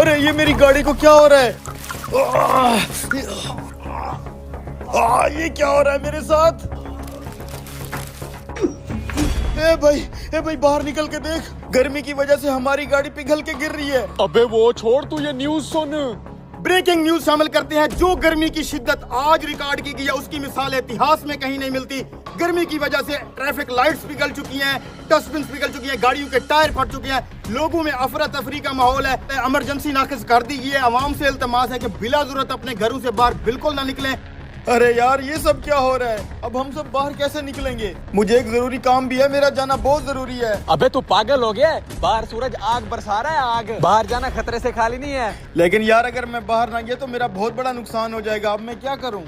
अरे ये मेरी गाड़ी को क्या हो रहा है? ये क्या हो रहा है मेरे साथ? ए भाई बाहर निकल के देख, गर्मी की वजह से हमारी गाड़ी पिघल के गिर रही है। अबे वो छोड़, तू ये न्यूज़ सुन। ब्रेकिंग न्यूज शामिल करते हैं। जो गर्मी की शिद्दत आज रिकॉर्ड की गई है उसकी मिसाल इतिहास में कहीं नहीं मिलती। गर्मी की वजह से ट्रैफिक लाइट्स पिघल चुकी हैं, डस्टबिन पिघल चुकी हैं, गाड़ियों के टायर फट चुके हैं, लोगों में अफरा तफरी का माहौल है। इमरजेंसी नाफिज कर दी गई है। आवाम से इल्तमास है कि बिला जरूरत अपने घरों से बाहर बिल्कुल ना निकलें। अरे यार ये सब क्या हो रहा है? अब हम सब बाहर कैसे निकलेंगे? मुझे एक जरूरी काम भी है, मेरा जाना बहुत जरूरी है। अबे तू पागल हो गया? बाहर सूरज आग बरसा रहा है, आग। बाहर जाना खतरे से खाली नहीं है। लेकिन यार अगर मैं बाहर ना गया तो मेरा बहुत बड़ा नुकसान हो जाएगा। अब मैं क्या करूं?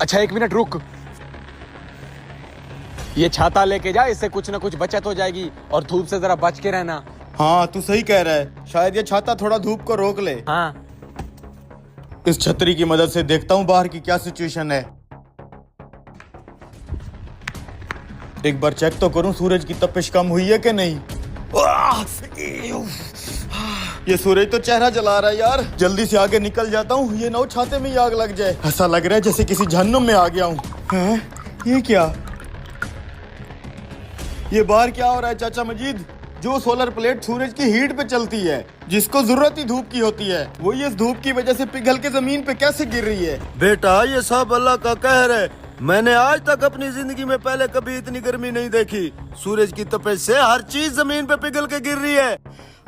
अच्छा 1 मिनट रुक, ये छाता लेके जा, इससे कुछ ना कुछ बचत हो जाएगी। और धूप से जरा बच के रहना। हाँ तू सही कह रहा है, शायद ये छाता थोड़ा धूप को रोक ले। हाँ इस छतरी की मदद से देखता हूँ बाहर की क्या सिचुएशन है। एक बार चेक तो करूं सूरज की तपिश कम हुई है कि नहीं। ये सूरज तो चेहरा जला रहा है यार। जल्दी से आगे निकल जाता हूँ, ये ना छाते में ही आग लग जाए। ऐसा लग रहा है जैसे किसी जहन्नुम में आ गया हूँ। ये क्या? ये बाहर क्या हो रहा है चाचा मजीद? जो सोलर प्लेट सूरज की हीट पे चलती है, जिसको जरूरत ही धूप की होती है, वो ये इस धूप की वजह से पिघल के जमीन पे कैसे गिर रही है? बेटा ये सब अल्लाह का कहर है। मैंने आज तक अपनी जिंदगी में पहले कभी इतनी गर्मी नहीं देखी। सूरज की तपिश से हर चीज जमीन पे पिघल के गिर रही है।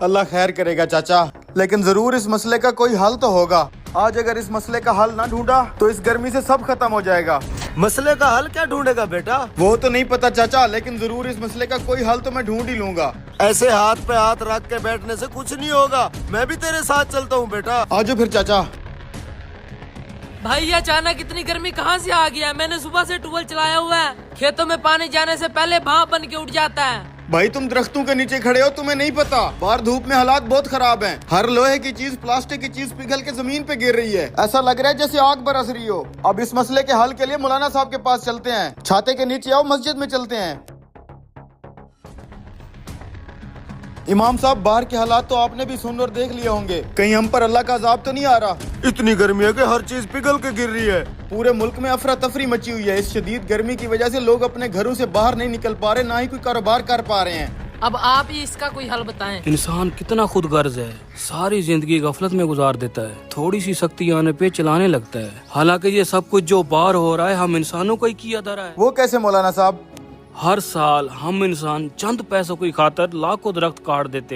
अल्लाह खैर करेगा चाचा, लेकिन जरूर इस मसले का कोई हल तो होगा। आज अगर इस मसले का हल ना ढूंढा तो इस गर्मी से सब खत्म हो जाएगा। मसले का हल क्या ढूंढेगा बेटा? वो तो नहीं पता चाचा, लेकिन जरूर इस मसले का कोई हल तो मैं ढूंढ ही लूंगा। ऐसे हाथ पे हाथ रख के बैठने से कुछ नहीं होगा। मैं भी तेरे साथ चलता हूँ बेटा। आजो फिर चाचा। भाई ये अचानक इतनी गर्मी कहाँ से आ गया? मैंने सुबह से ट्यूबवेल चलाया हुआ है, खेतों में पानी जाने से पहले भाप बन के उठ जाता है। भाई तुम दरख्तों के नीचे खड़े हो, तुम्हें नहीं पता बाहर धूप में हालात बहुत खराब हैं। हर लोहे की चीज, प्लास्टिक की चीज पिघल के जमीन पे गिर रही है। ऐसा लग रहा है जैसे आग बरस रही हो। अब इस मसले के हल के लिए मौलाना साहब के पास चलते हैं। छाते के नीचे आओ, मस्जिद में चलते हैं। इमाम साहब बाहर के हालात तो आपने भी सुन और देख लिए होंगे। कहीं हम पर अल्लाह का अजाब तो नहीं आ रहा? इतनी गर्मी है कि हर चीज पिघल के गिर रही है। पूरे मुल्क में अफरा तफरी मची हुई है। इस शदीद गर्मी की वजह से लोग अपने घरों से बाहर नहीं निकल पा रहे, ना ही कोई कारोबार कर पा रहे हैं। अब आप ही इसका कोई हल बताएं। इंसान कितना खुद गर्ज है, सारी जिंदगी गफलत में गुजार देता है, थोड़ी सी सख्ती आने पे चलाने लगता है। हालांकि ये सब कुछ जो बाहर हो रहा है हम इंसानों को ही किया जा रहा है। वो कैसे मौलाना साहब? हर साल हम इंसान चंद पैसों की खातर लाखों दरख्त काट देते हैं।